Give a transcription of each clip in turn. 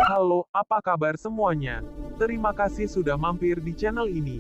Halo, apa kabar semuanya? Terima kasih sudah mampir di channel ini.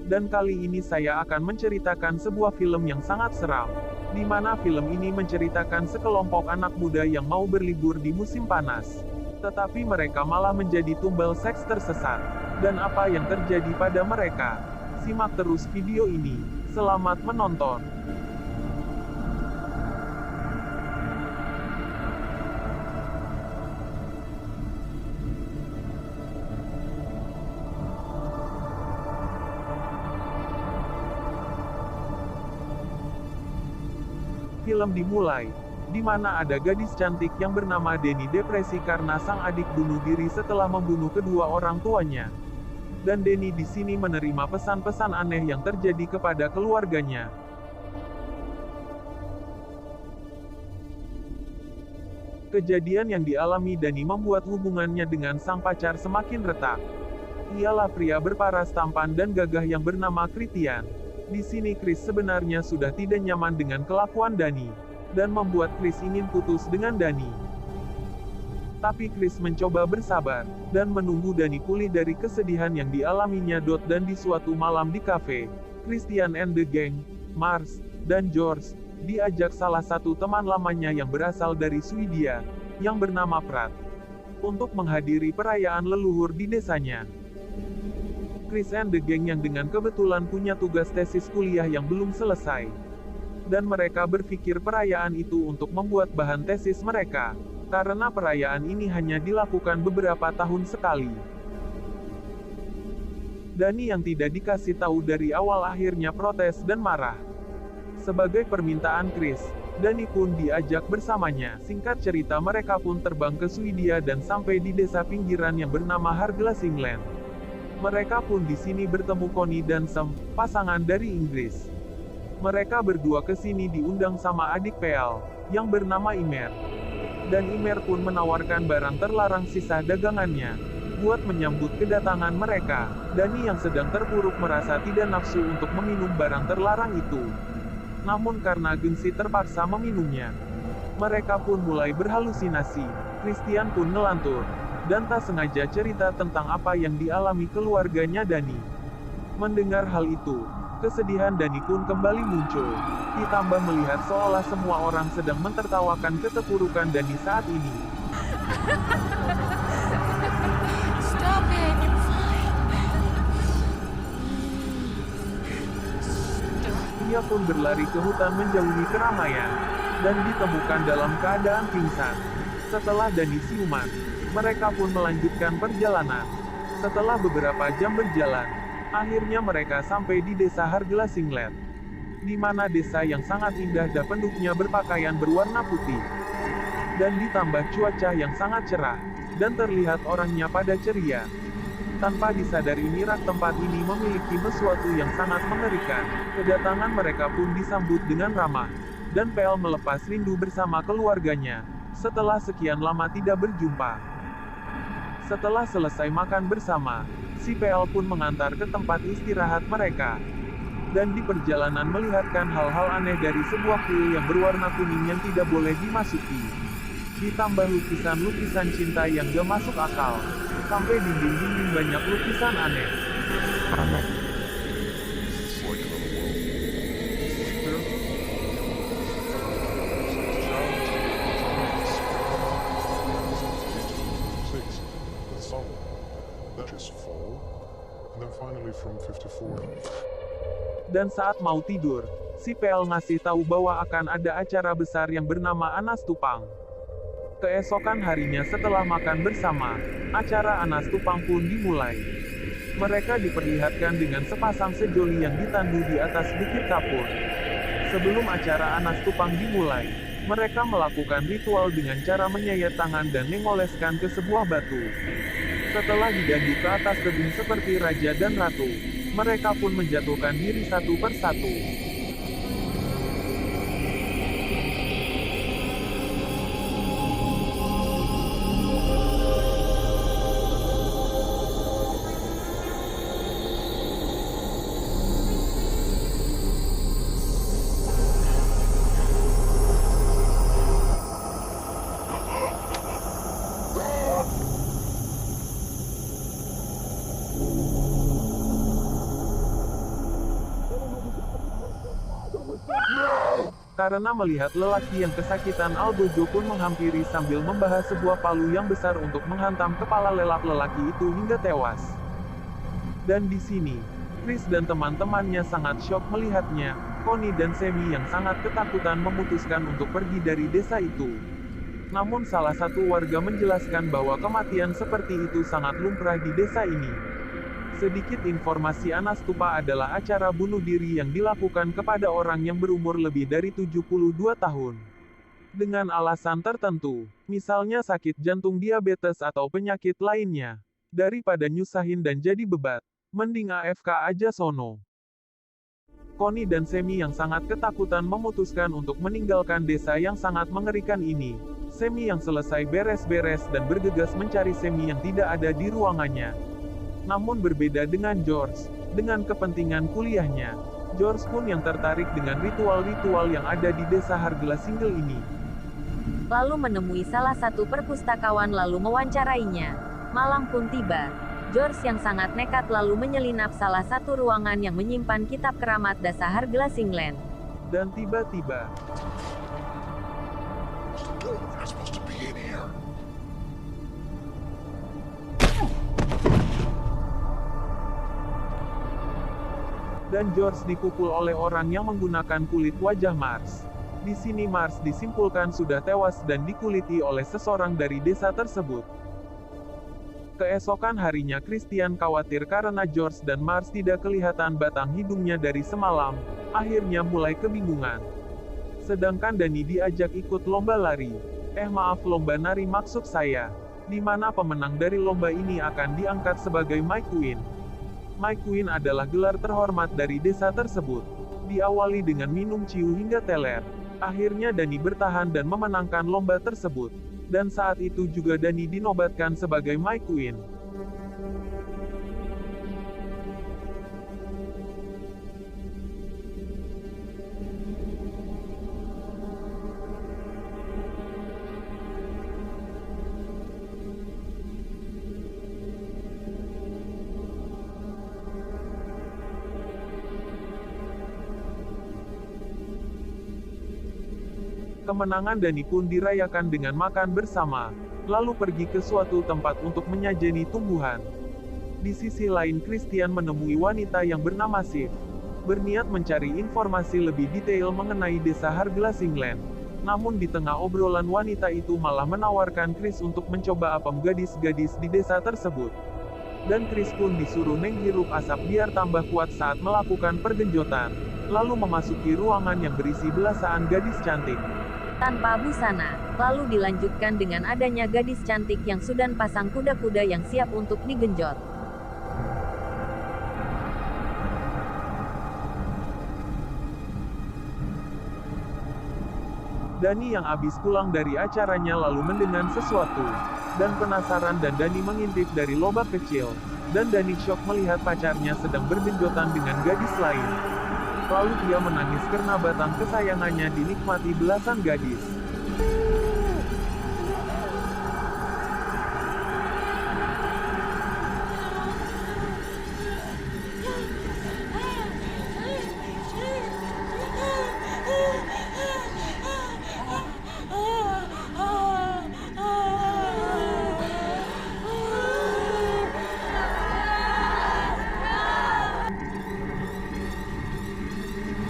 Dan kali ini saya akan menceritakan sebuah film yang sangat seram, di mana film ini menceritakan sekelompok anak muda yang mau berlibur di musim panas. Tetapi mereka malah menjadi tumbal seks tersesat. Dan apa yang terjadi pada mereka? Simak terus video ini. Selamat menonton. Film dimulai, di mana ada gadis cantik yang bernama Denny depresi karena sang adik bunuh diri setelah membunuh kedua orang tuanya. Dan Denny di sini menerima pesan-pesan aneh yang terjadi kepada keluarganya. Kejadian yang dialami Denny membuat hubungannya dengan sang pacar semakin retak. Ialah pria berparas tampan dan gagah yang bernama Christian. Di sini Chris sebenarnya sudah tidak nyaman dengan kelakuan Dani, dan membuat Chris ingin putus dengan Dani. Tapi Chris mencoba bersabar, dan menunggu Dani pulih dari kesedihan yang dialaminya. Dan di suatu malam di kafe, Christian and the gang, Mars, dan George, diajak salah satu teman lamanya yang berasal dari Swedia, yang bernama Pratt, untuk menghadiri perayaan leluhur di desanya. Chris and the gang yang dengan kebetulan punya tugas tesis kuliah yang belum selesai. Dan mereka berpikir perayaan itu untuk membuat bahan tesis mereka, karena perayaan ini hanya dilakukan beberapa tahun sekali. Dani yang tidak dikasih tahu dari awal akhirnya protes dan marah. Sebagai permintaan Chris, Dani pun diajak bersamanya. Singkat cerita mereka pun terbang ke Swedia dan sampai di desa pinggiran yang bernama Harglasingland. Mereka pun di sini bertemu Connie dan Sam, pasangan dari Inggris. Mereka berdua ke sini diundang sama adik Peal, yang bernama Imer. Dan Imer pun menawarkan barang terlarang sisa dagangannya, buat menyambut kedatangan mereka. Dani yang sedang terpuruk merasa tidak nafsu untuk meminum barang terlarang itu. Namun karena gengsi terpaksa meminumnya. Mereka pun mulai berhalusinasi. Christian pun ngelantur, dan tak sengaja cerita tentang apa yang dialami keluarganya Dani. Mendengar hal itu, kesedihan Dani pun kembali muncul. Ditambah melihat seolah semua orang sedang mentertawakan keterpurukan Dani saat ini. Stop it. Ia pun berlari ke hutan menjauhi keramaian, dan ditemukan dalam keadaan pingsan. Setelah Dani siuman, mereka pun melanjutkan perjalanan. Setelah beberapa jam berjalan, akhirnya mereka sampai di desa Harglasingland, di mana desa yang sangat indah dan penduduknya berpakaian berwarna putih. Dan ditambah cuaca yang sangat cerah, dan terlihat orangnya pada ceria. Tanpa disadari mirak tempat ini memiliki sesuatu yang sangat mengerikan. Kedatangan mereka pun disambut dengan ramah, dan Peal melepas rindu bersama keluarganya, setelah sekian lama tidak berjumpa. Setelah selesai makan bersama, si Peal pun mengantar ke tempat istirahat mereka. Dan di perjalanan melihatkan hal-hal aneh dari sebuah kuil yang berwarna kuning yang tidak boleh dimasuki. Ditambah lukisan-lukisan cinta yang gak masuk akal. Sampai dinding-dinding banyak lukisan aneh. Dan saat mau tidur, si Peal ngasih tahu bahwa akan ada acara besar yang bernama Anas Tupang. Keesokan harinya setelah makan bersama, acara Anas Tupang pun dimulai. Mereka diperlihatkan dengan sepasang sejoli yang ditandu di atas bukit kapur. Sebelum acara Anas Tupang dimulai, mereka melakukan ritual dengan cara menyayat tangan dan mengoleskan ke sebuah batu. Setelah didandu ke atas tebing seperti raja dan ratu, mereka pun menjatuhkan diri satu persatu. Karena melihat lelaki yang kesakitan, Algojo pun menghampiri sambil membahas sebuah palu yang besar untuk menghantam kepala lelaki itu hingga tewas. Dan di sini, Chris dan teman-temannya sangat syok melihatnya. Connie dan Sammy yang sangat ketakutan memutuskan untuk pergi dari desa itu. Namun salah satu warga menjelaskan bahwa kematian seperti itu sangat lumrah di desa ini. Sedikit informasi, Anastupa adalah acara bunuh diri yang dilakukan kepada orang yang berumur lebih dari 72 tahun. Dengan alasan tertentu, misalnya sakit jantung, diabetes atau penyakit lainnya. Daripada nyusahin dan jadi bebat, mending AFK aja sono. Connie dan Sammy yang sangat ketakutan memutuskan untuk meninggalkan desa yang sangat mengerikan ini. Sammy yang selesai beres-beres dan bergegas mencari Sammy yang tidak ada di ruangannya. Namun berbeda dengan George, dengan kepentingan kuliahnya, George pun yang tertarik dengan ritual-ritual yang ada di desa Hargla Single ini. Lalu menemui salah satu perpustakawan lalu mewawancarainya. Malam pun tiba. George yang sangat nekat lalu menyelinap salah satu ruangan yang menyimpan kitab keramat dasar Hargla Singland. Dan tiba-tiba, dan George dipukul oleh orang yang menggunakan kulit wajah Mars. Di sini Mars disimpulkan sudah tewas dan dikuliti oleh seseorang dari desa tersebut. Keesokan harinya Christian khawatir karena George dan Mars tidak kelihatan batang hidungnya dari semalam, akhirnya mulai kebingungan. Sedangkan Dani diajak ikut lomba lari. Maaf, lomba nari maksud saya. Di mana pemenang dari lomba ini akan diangkat sebagai My Queen. My Queen adalah gelar terhormat dari desa tersebut. Diawali dengan minum ciu hingga teler. Akhirnya Dani bertahan dan memenangkan lomba tersebut. Dan saat itu juga Dani dinobatkan sebagai My Queen. Kemenangan Dani pun dirayakan dengan makan bersama, lalu pergi ke suatu tempat untuk menyajeni tumbuhan. Di sisi lain Christian menemui wanita yang bernama Sif, berniat mencari informasi lebih detail mengenai desa Hargla Singland. Namun di tengah obrolan wanita itu malah menawarkan Chris untuk mencoba apem gadis-gadis di desa tersebut. Dan Chris pun disuruh menghirup asap biar tambah kuat saat melakukan pergenjotan, lalu memasuki ruangan yang berisi belasan gadis cantik tanpa busana, lalu dilanjutkan dengan adanya gadis cantik yang sudah pasang kuda-kuda yang siap untuk digenjot. Dani yang habis pulang dari acaranya lalu mendengar sesuatu, dan penasaran dan Dani mengintip dari lobak kecil, dan Dani syok melihat pacarnya sedang bergenjotan dengan gadis lain. Lalu dia menangis karena batang kesayangannya dinikmati belasan gadis.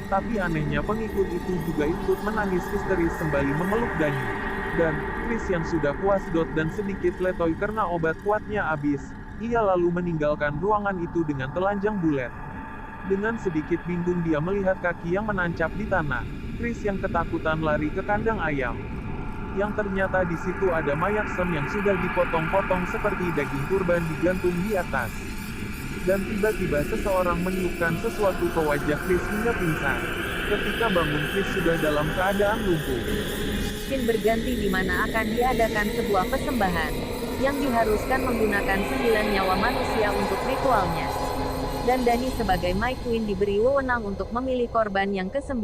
Tapi anehnya pengikut itu juga ikut menangis histeris sembali memeluk Dani. Dan, Chris yang sudah puas dan sedikit letoy karena obat kuatnya habis, ia lalu meninggalkan ruangan itu dengan telanjang bulat. Dengan sedikit bingung dia melihat kaki yang menancap di tanah. Chris yang ketakutan lari ke kandang ayam. Yang ternyata di situ ada mayat Sam yang sudah dipotong-potong seperti daging kurban digantung di atas. Dan tiba-tiba seseorang meniupkan sesuatu ke wajah Chris hingga pingsan. Ketika bangun Chris sudah dalam keadaan lumpuh. Scene berganti di mana akan diadakan sebuah persembahan, yang diharuskan menggunakan 9 nyawa manusia untuk ritualnya. Dan Dani sebagai My Queen diberi wewenang untuk memilih korban yang ke-9.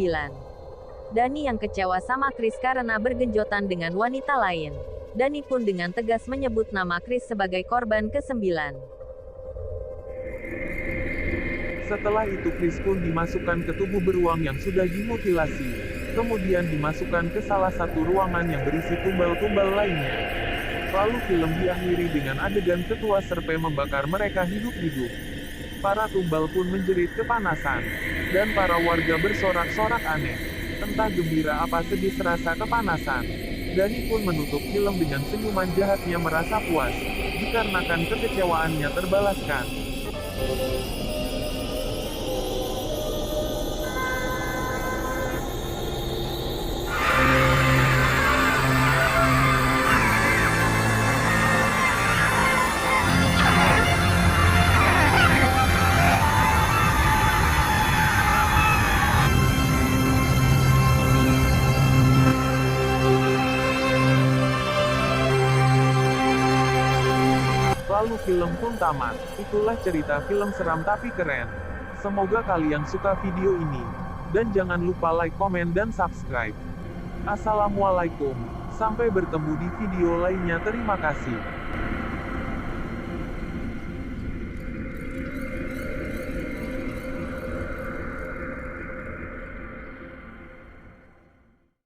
Dani yang kecewa sama Chris karena bergenjotan dengan wanita lain. Dani pun dengan tegas menyebut nama Chris sebagai korban ke-9. Setelah itu Chris pun dimasukkan ke tubuh beruang yang sudah dimutilasi. kemudian dimasukkan ke salah satu ruangan yang berisi tumbal-tumbal lainnya. Lalu film diakhiri dengan adegan ketua Serpe membakar mereka hidup-hidup. Para tumbal pun menjerit kepanasan, dan para warga bersorak-sorak aneh. Entah gembira apa sedih serasa kepanasan. Dani pun menutup film dengan senyuman jahatnya merasa puas, dikarenakan kekecewaannya terbalaskan. Lalu film pun tamat. Itulah cerita film seram tapi keren. Semoga kalian suka video ini. Dan jangan lupa like, komen, dan subscribe. Assalamualaikum. Sampai bertemu di video lainnya. Terima kasih.